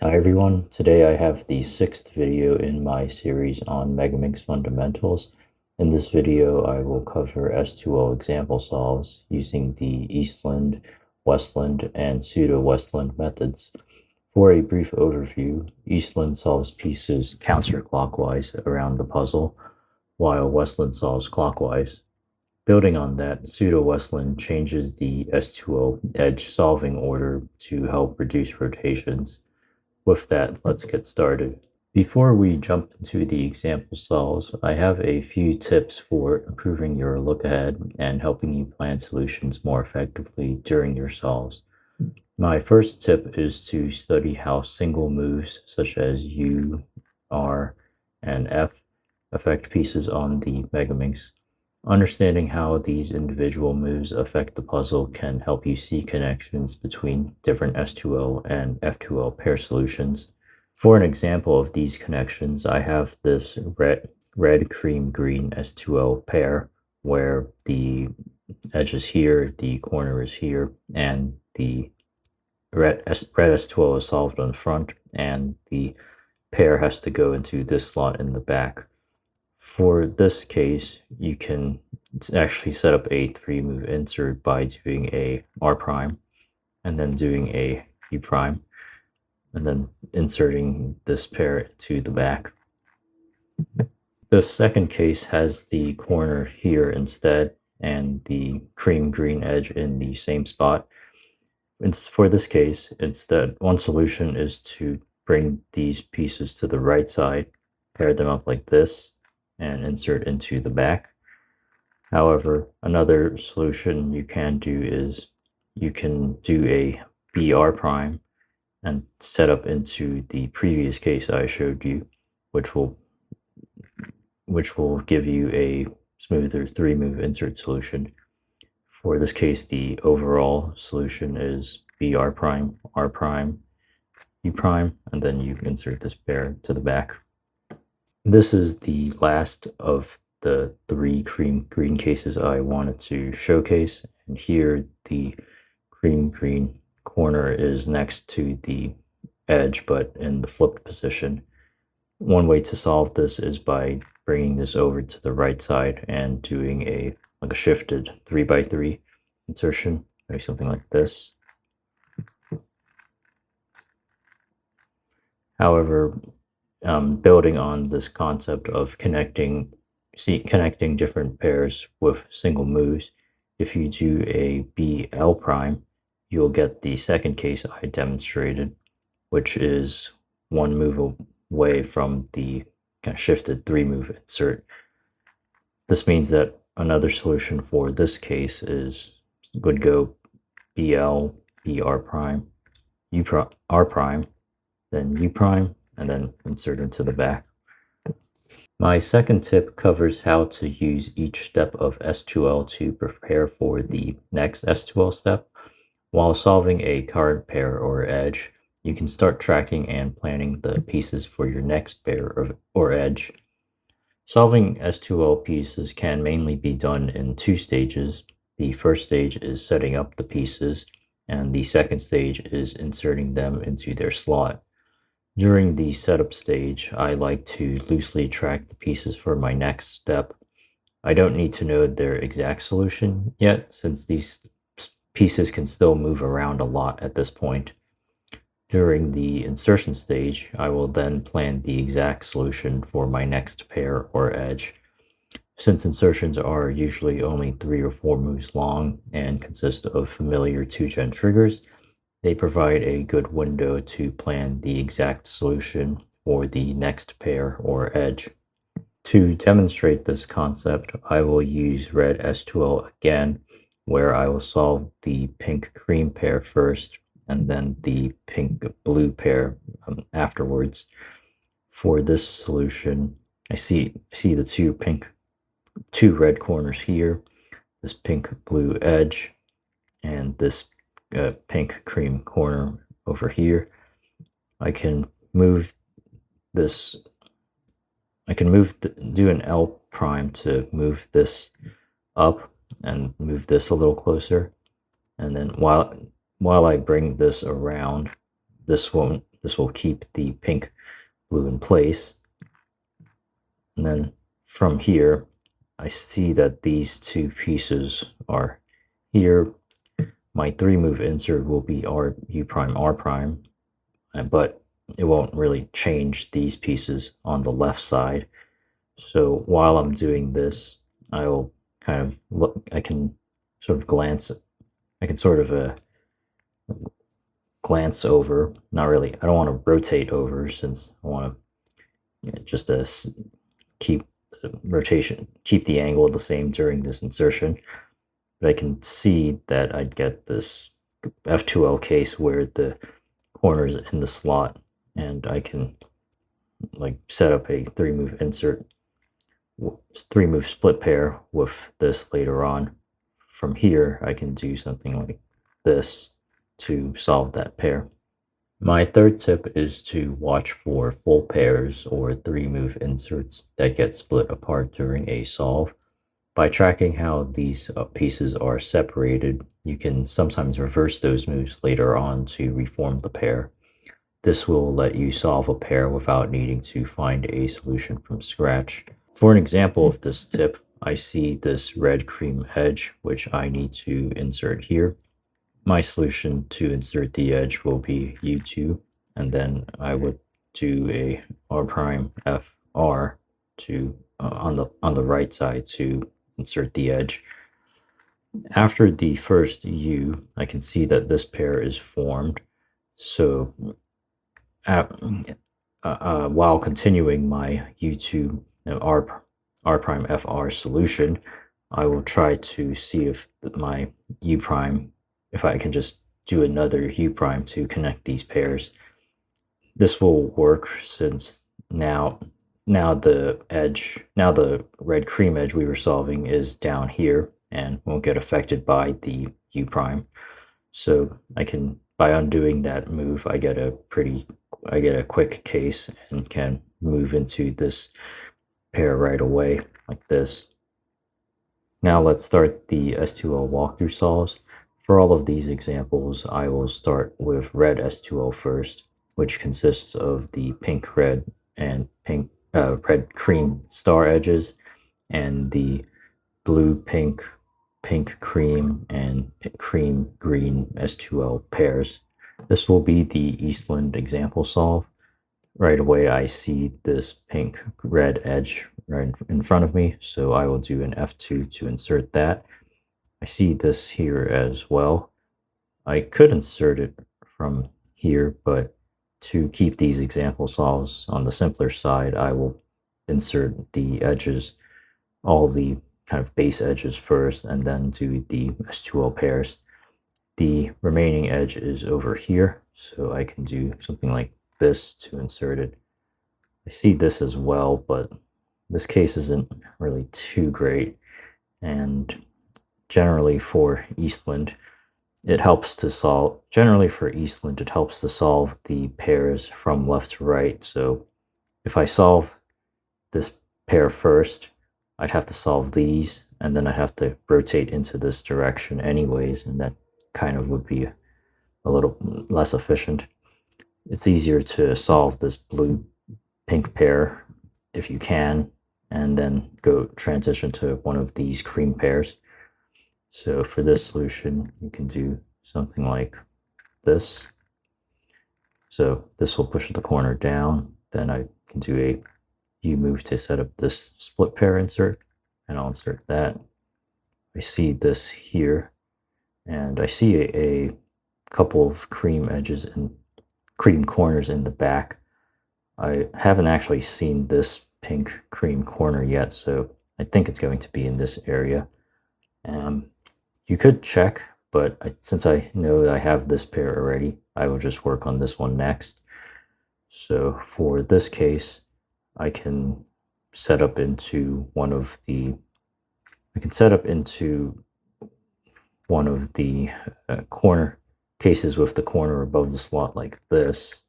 Hi everyone, today I have the sixth video in my series on Megaminx fundamentals. In this video I will cover S2O example solves using the Eastlund, Westlund, and Pseudo-Westlund methods. For a brief overview, Eastlund solves pieces counterclockwise around the puzzle, while Westlund solves clockwise. Building on that, Pseudo-Westlund changes the S2O edge solving order to help reduce rotations. With that, let's get started. Before we jump into the example solves, I have a few tips for improving your look ahead and helping you plan solutions more effectively during your solves. My first tip is to study how single moves such as U, R, and F affect pieces on the Megaminx. Understanding how these individual moves affect the puzzle can help you see connections between different S2O and F2O pair solutions. For an example of these connections, I have this red cream green S2O pair where the edge is here, the corner is here, and the red S2O is solved on the front, and the pair has to go into this slot in the back. For this case, you can actually set up a 3-move insert by doing a R prime, and then doing a U prime, and then inserting this pair to the back. The second case has the corner here instead, and the cream green edge in the same spot. For this case, instead, one solution is to bring these pieces to the right side, pair them up like this, and insert into the back. However, another solution you can do is you can do a BR prime and set up into the previous case I showed you, which will give you a smoother 3-move insert solution. For this case, the overall solution is BR prime, R prime, U prime, and then you insert this pair to the back. This is the last of the 3 cream green cases I wanted to showcase, and here the cream green corner is next to the edge but in the flipped position. One way to solve this is by bringing this over to the right side and doing a shifted 3x3 insertion, maybe something like this. However, building on this concept of connecting different pairs with single moves, if you do a BL prime, you'll get the second case I demonstrated, which is 1 move away from the kind of shifted 3-move insert. This means that another solution for this case would go BL, BR prime, R prime, then U prime, and then insert into the back. My second tip covers how to use each step of S2L to prepare for the next S2L step. While solving a card pair or edge, you can start tracking and planning the pieces for your next pair or edge. Solving S2L pieces can mainly be done in 2 stages. The first stage is setting up the pieces, and the second stage is inserting them into their slot. During the setup stage, I like to loosely track the pieces for my next step. I don't need to know their exact solution yet, since these pieces can still move around a lot at this point. During the insertion stage, I will then plan the exact solution for my next pair or edge. Since insertions are usually only 3 or 4 moves long and consist of familiar 2-gen triggers, they provide a good window to plan the exact solution for the next pair or edge. To demonstrate this concept, I will use red S2O again, where I will solve the pink-cream pair first, and then the pink-blue pair afterwards. For this solution, I see the two red corners here, this pink-blue edge, and this pink cream corner over here. I can move this. I can do an L prime to move this up and move this a little closer. And then while I bring this around, this won't this will keep the pink blue in place. And then from here, I see that these two pieces are here. My 3-move insert will be U prime R prime, but it won't really change these pieces on the left side. So while I'm doing this, I will kind of look, I can sort of glance over, not really, I don't want to rotate over since I want to just keep keep the angle the same during this insertion. But I can see that I get this F2L case where the corner is in the slot, and I can like set up a 3-move insert, 3-move split pair with this later on. From here, I can do something like this to solve that pair. My third tip is to watch for full pairs or 3-move inserts that get split apart during a solve. By tracking how these pieces are separated, you can sometimes reverse those moves later on to reform the pair. This will let you solve a pair without needing to find a solution from scratch. For an example of this tip, I see this red cream edge, which I need to insert here. My solution to insert the edge will be U2, and then I would do a R prime FR to on the right side to insert the edge. After the first U, I can see that this pair is formed. So while continuing my U2 R prime FR solution, I will try to see if my U prime, if I can just do another U prime to connect these pairs. This will work since now the red cream edge we were solving is down here and won't get affected by the U prime. So I can, by undoing that move, I get a quick case and can move into this pair right away like this. Now let's start the S2L walkthrough solves. For all of these examples, I will start with red S2L first, which consists of the pink red and red cream star edges, and the blue pink, pink cream, and cream green S2L pairs. This will be the Eastlund example solve. Right away, I see this pink red edge right in front of me, so I will do an F2 to insert that. I see this here as well. I could insert it from here, but to keep these example solves on the simpler side, I will insert the edges, all the kind of base edges first, and then do the S2L pairs. The remaining edge is over here, so I can do something like this to insert it. I see this as well, but this case isn't really too great, and generally for Eastlund, it helps to solve the pairs from left to right. So if I solve this pair first, I'd have to solve these, and then I'd have to rotate into this direction anyways, and that kind of would be a little less efficient. It's easier to solve this blue-pink pair if you can, and then go transition to one of these cream pairs. So for this solution, you can do something like this. So this will push the corner down. Then I can do a U move to set up this split pair insert, and I'll insert that. I see this here, and I see a couple of cream edges and cream corners in the back. I haven't actually seen this pink cream corner yet, so I think it's going to be in this area. You could check, but since I know I have this pair already, I will just work on this one next. So for this case, I can set up into one of the corner cases with the corner above the slot like this,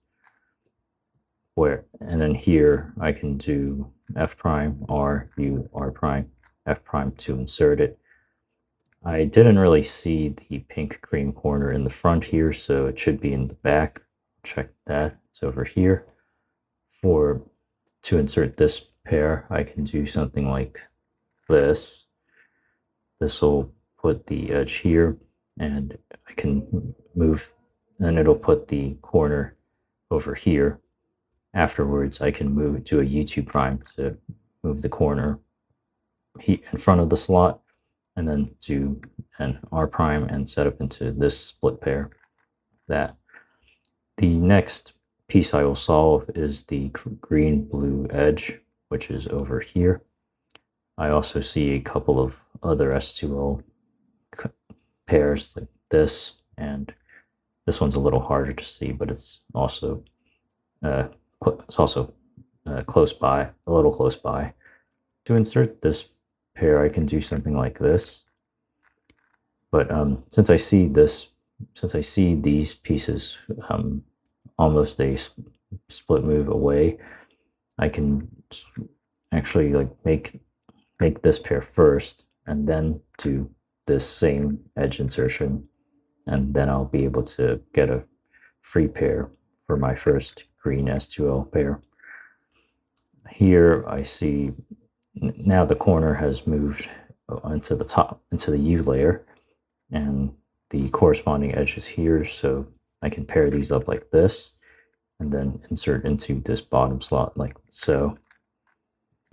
and then here I can do F prime, R, U, R prime, F prime to insert it. I didn't really see the pink cream corner in the front here, so it should be in the back. check that. It's over here. To insert this pair, I can do something like this. This will put the edge here, and I can move, and it'll put the corner over here. Afterwards, I can move to a U2 prime to move the corner in front of the slot, and then do an R prime and set up into this split pair. That the next piece I will solve is the green-blue edge, which is over here. I also see a couple of other S2O pairs like this, and this one's a little harder to see, but it's also close by, a little close by. To insert this pair, I can do something like this. But since I see these pieces almost a split move away, I can actually like make this pair first, and then do this same edge insertion, and then I'll be able to get a free pair for my first green S2L pair. Here I see now the corner has moved into the top, into the U layer, and the corresponding edge is here, so I can pair these up like this, and then insert into this bottom slot like so.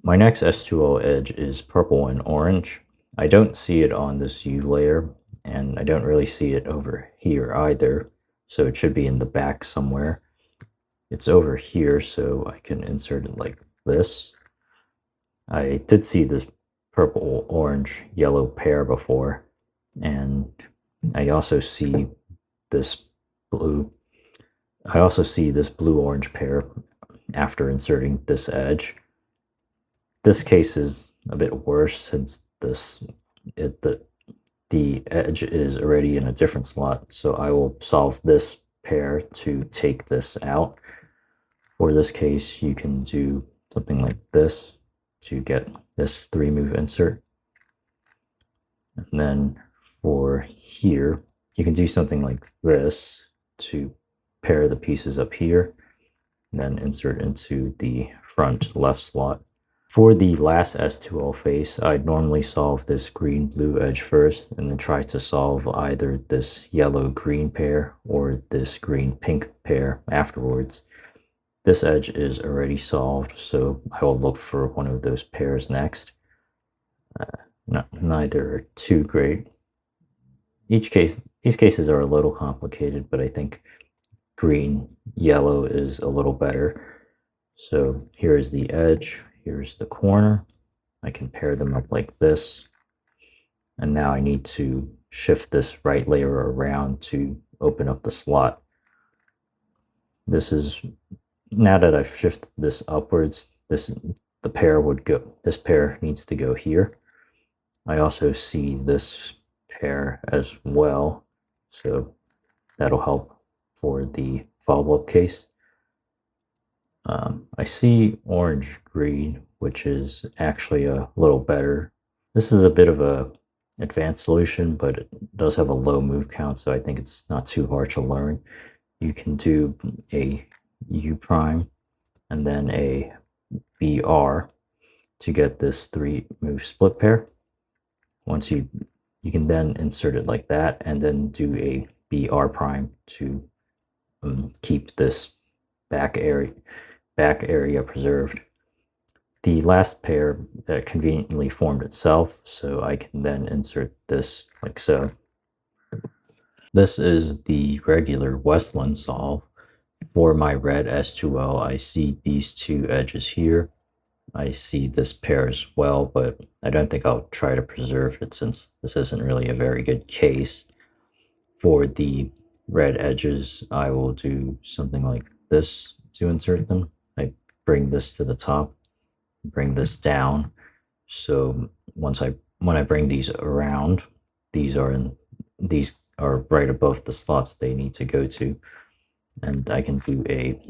My next S2O edge is purple and orange. I don't see it on this U layer, and I don't really see it over here either, so it should be in the back somewhere. It's over here, so I can insert it like this. I did see this purple, orange, yellow pair before, and I also see this blue orange pair after inserting this edge. This case is a bit worse since the edge is already in a different slot, so I will solve this pair to take this out. For this case, you can do something like this to get this 3-move insert. And then for here, you can do something like this to pair the pieces up here, and then insert into the front left slot. For the last S2L face, I'd normally solve this green-blue edge first, and then try to solve either this yellow-green pair or this green-pink pair afterwards. This edge is already solved, so I will look for one of those pairs next. Neither are too great. These cases are a little complicated, but I think green-yellow is a little better. So here's the edge, here's the corner. I can pair them up like this. And now I need to shift this right layer around to open up the slot. Now that I've shifted this upwards, this pair needs to go here. I also see this pair as well, so that'll help for the follow-up case. I see orange-green, which is actually a little better. This is a bit of a advanced solution, but it does have a low move count, so I think it's not too hard to learn. You can do a U prime and then a BR to get this 3-move split pair. Once you can then insert it like that, and then do a BR prime to keep this back area preserved. The last pair conveniently formed itself, so I can then insert this like so. This is the regular Westlund solve. For my red S2L, I see these two edges here. I see this pair as well, but I don't think I'll try to preserve it since this isn't really a very good case. For the red edges, I will do something like this to insert them. I bring this to the top, bring this down. So when I bring these around, these are right above the slots they need to go to. And I can do a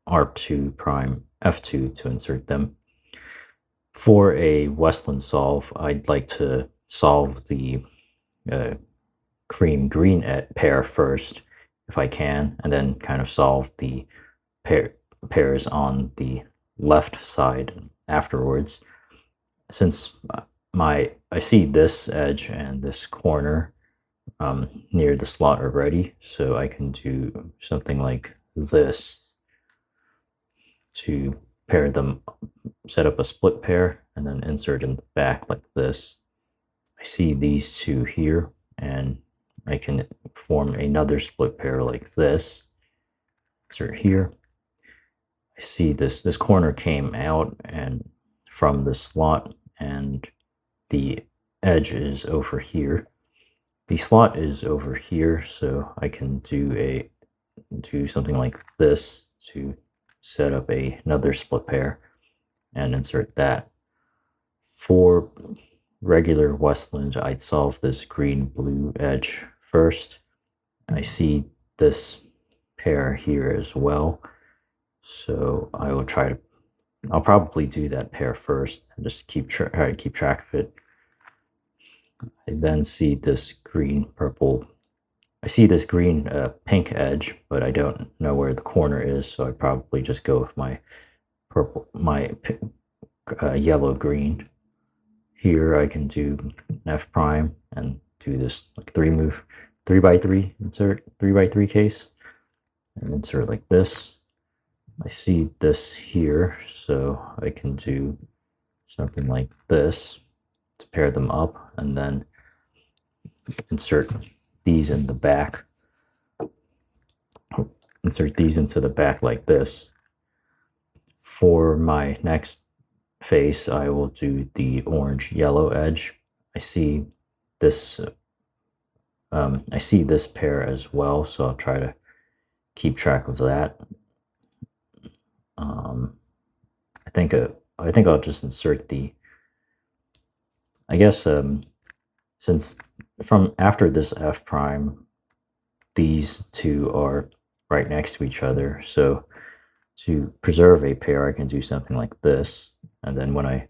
R2 prime F2 to insert them. For a Westlund solve, I'd like to solve the cream green pair first, if I can, and then kind of solve the pairs on the left side afterwards. Since I see this edge and this corner near the slot already, so I can do something like this to pair them, set up a split pair, and then insert in the back like this. I see these two here, and I can form another split pair like this. Insert here. I see this corner came out and from the slot, and the edge is over here. The slot is over here, so I can do something like this to set up another split pair and insert that. For regular Westlund, I'd solve this green-blue edge first. I see this pair here as well, so I'll probably do that pair first and just try to keep track of it. I then see this green-purple. I see this green pink edge, but I don't know where the corner is, so I probably just go with my yellow-green. Here I can do an F prime and do this like 3x3 insert 3x3 case, and insert like this. I see this here, so I can do something like this to pair them up, and then insert these in the back. Insert these into the back like this. For my next face, I will do the orange-yellow edge. I see this pair as well, so I'll try to keep track of that. I think I'll just insert since from after this F prime, these two are right next to each other, so to preserve a pair, I can do something like this, and then when I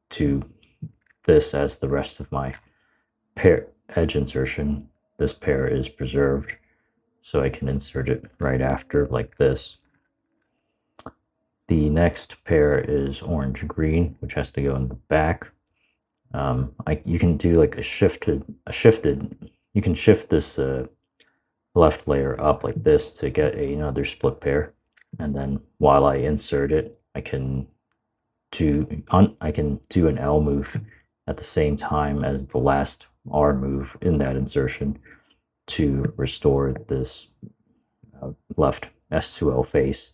do this as the rest of my pair edge insertion, this pair is preserved, so I can insert it right after like this. The next pair is orange-green, which has to go in the back. You can do like you can shift this left layer up like this to get another split pair, and then while I insert it, I can do an L move at the same time as the last R move in that insertion to restore this left S2L face.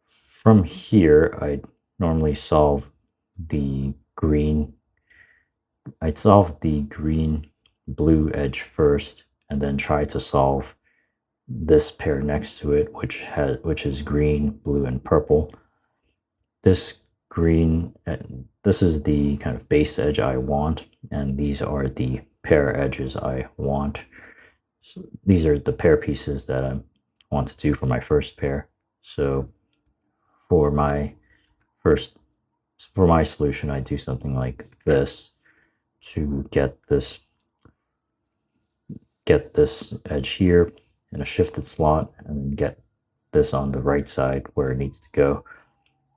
From here, I'd normally solve the green. I'd solve the green-blue edge first, and then try to solve this pair next to it, which is green, blue, and purple. This is the kind of base edge I want, and these are the pair edges I want. So these are the pair pieces that I want to do for my first pair. So for my solution, I do something like this to get this edge here in a shifted slot, and then get this on the right side where it needs to go.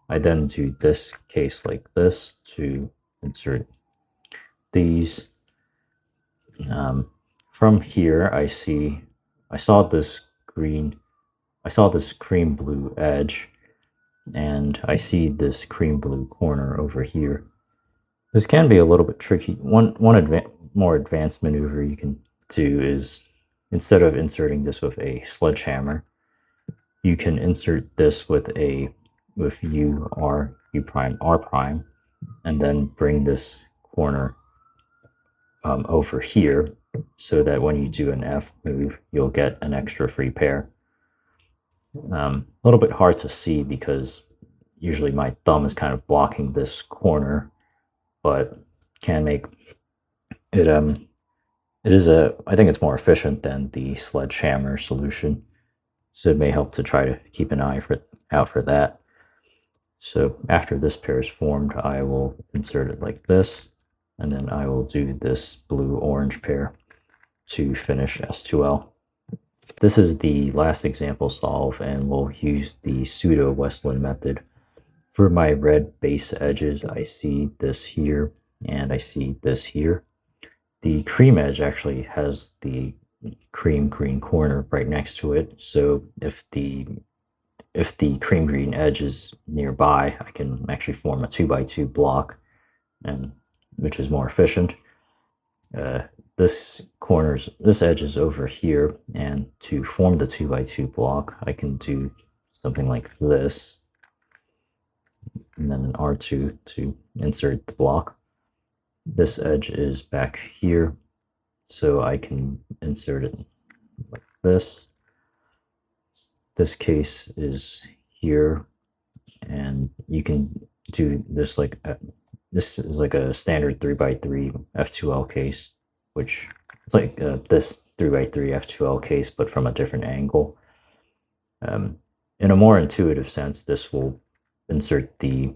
I then do this case like this to insert these. From here, I saw this cream blue edge, and I see this cream blue corner over here. This can be a little bit tricky. One more advanced maneuver you can do is, instead of inserting this with a sledgehammer, you can insert this with U prime, R prime, and then bring this corner over here, so that when you do an F move, you'll get an extra free pair. A little bit hard to see because usually my thumb is kind of blocking this corner, but can make it. I think it's more efficient than the sledgehammer solution, so it may help to try to keep an eye out for that. So after this pair is formed, I will insert it like this, and then I will do this blue-orange pair to finish S2L. this is the last example solve, and we'll use the pseudo Westlund method. For my red base edges, I see this here, and I see this here. The cream edge actually has the cream green corner right next to it, so if the cream green edge is nearby, I can actually form a 2x2 block, and which is more efficient. This edge is over here, and to form the 2x2 block, I can do something like this, and then an R2 to insert the block. This edge is back here, so I can insert it like this. This case is here, and you can do this like this is like a standard 3x3 F2L case, which it's like this 3x3 F2L case, but from a different angle. In a more intuitive sense, this will put the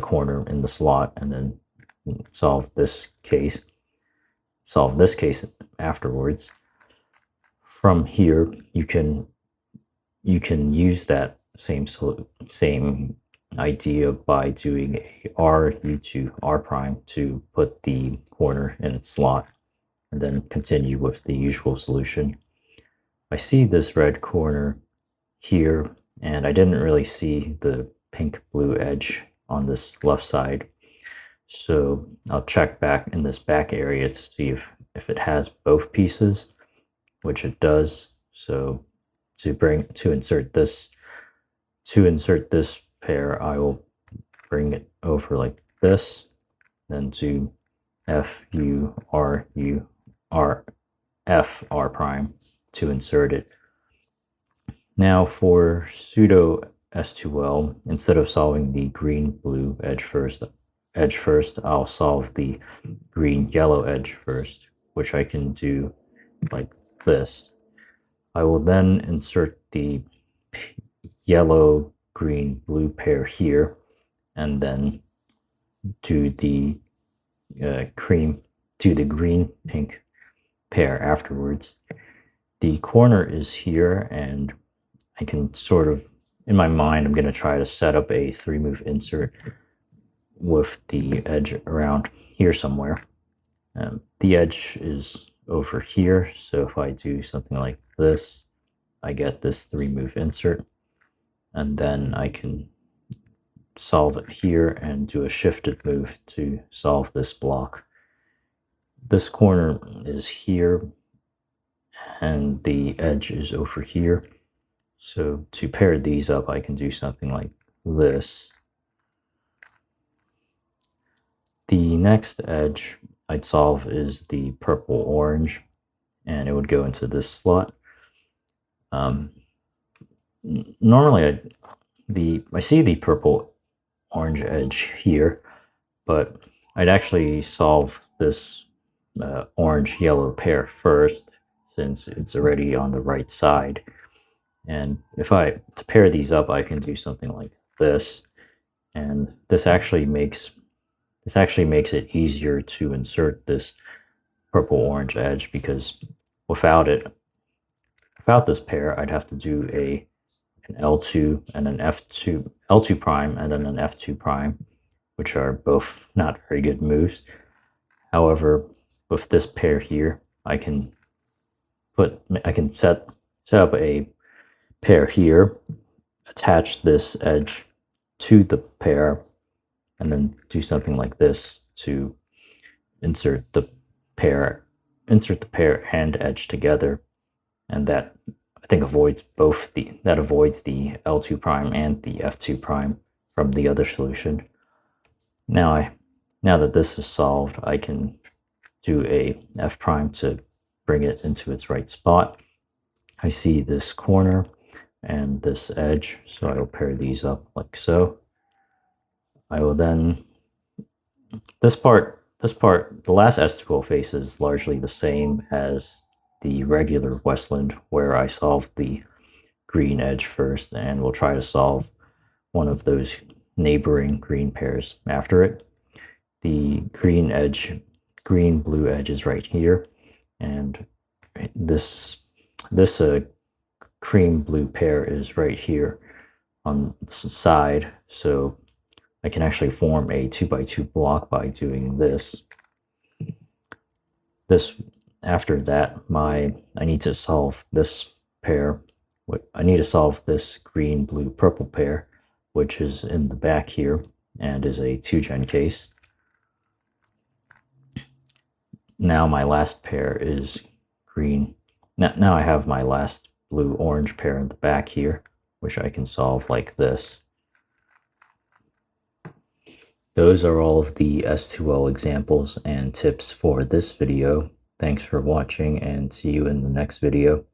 corner in the slot, and then solve this case afterwards. From here, you can use that same idea by doing a RU to R prime to put the corner in its slot, and then continue with the usual solution. I see this red corner here, and I didn't really see the pink blue edge on this left side, so I'll check back in this back area to see if it has both pieces, which it does. So to insert this pair, I will bring it over like this, then do F U R U R F R prime to insert it. Now for pseudo S2L, instead of solving the green blue edge first, I'll solve the green yellow edge first, which I can do like this. I will then insert the yellow green blue pair here, and then do the green pink pair afterwards. The corner is here, and I can sort of, in my mind, I'm going to try to set up a 3-move insert with the edge around here somewhere. The edge is over here, so if I do something like this, I get this 3-move insert, and then I can solve it here and do a shifted move to solve this block. This corner is here, and the edge is over here. So to pair these up, I can do something like this. The next edge I'd solve is the purple-orange, and it would go into this slot. Normally, I see the purple-orange edge here, but I'd actually solve this orange-yellow pair first, since it's already on the right side. And to pair these up, I can do something like this, and this actually makes it easier to insert this purple-orange edge, because without this pair, I'd have to do an L2 and an L2 prime, and then an F2 prime, which are both not very good moves. However, with this pair here, I can set up a pair here, attach this edge to the pair, and then do something like this to insert the pair and edge together, and that I think avoids the L2 prime and the F2 prime from the other solution. Now that this is solved, I can do a F prime to bring it into its right spot. I see this corner and this edge, so I will pair these up like so. I will then, the last S2L face is largely the same as the regular Westlund, where I solved the green edge first, and we'll try to solve one of those neighboring green pairs after it. The green blue edge is right here, and this this cream blue pair is right here on the side, so I can actually form a 2x2 block by doing this. After that, I need to solve this pair. I need to solve this green, blue, purple pair, which is in the back here and is a 2-gen case. Now my last pair is green. Now I have my last blue-orange pair in the back here, which I can solve like this. Those are all of the S2L examples and tips for this video. Thanks for watching and see you in the next video.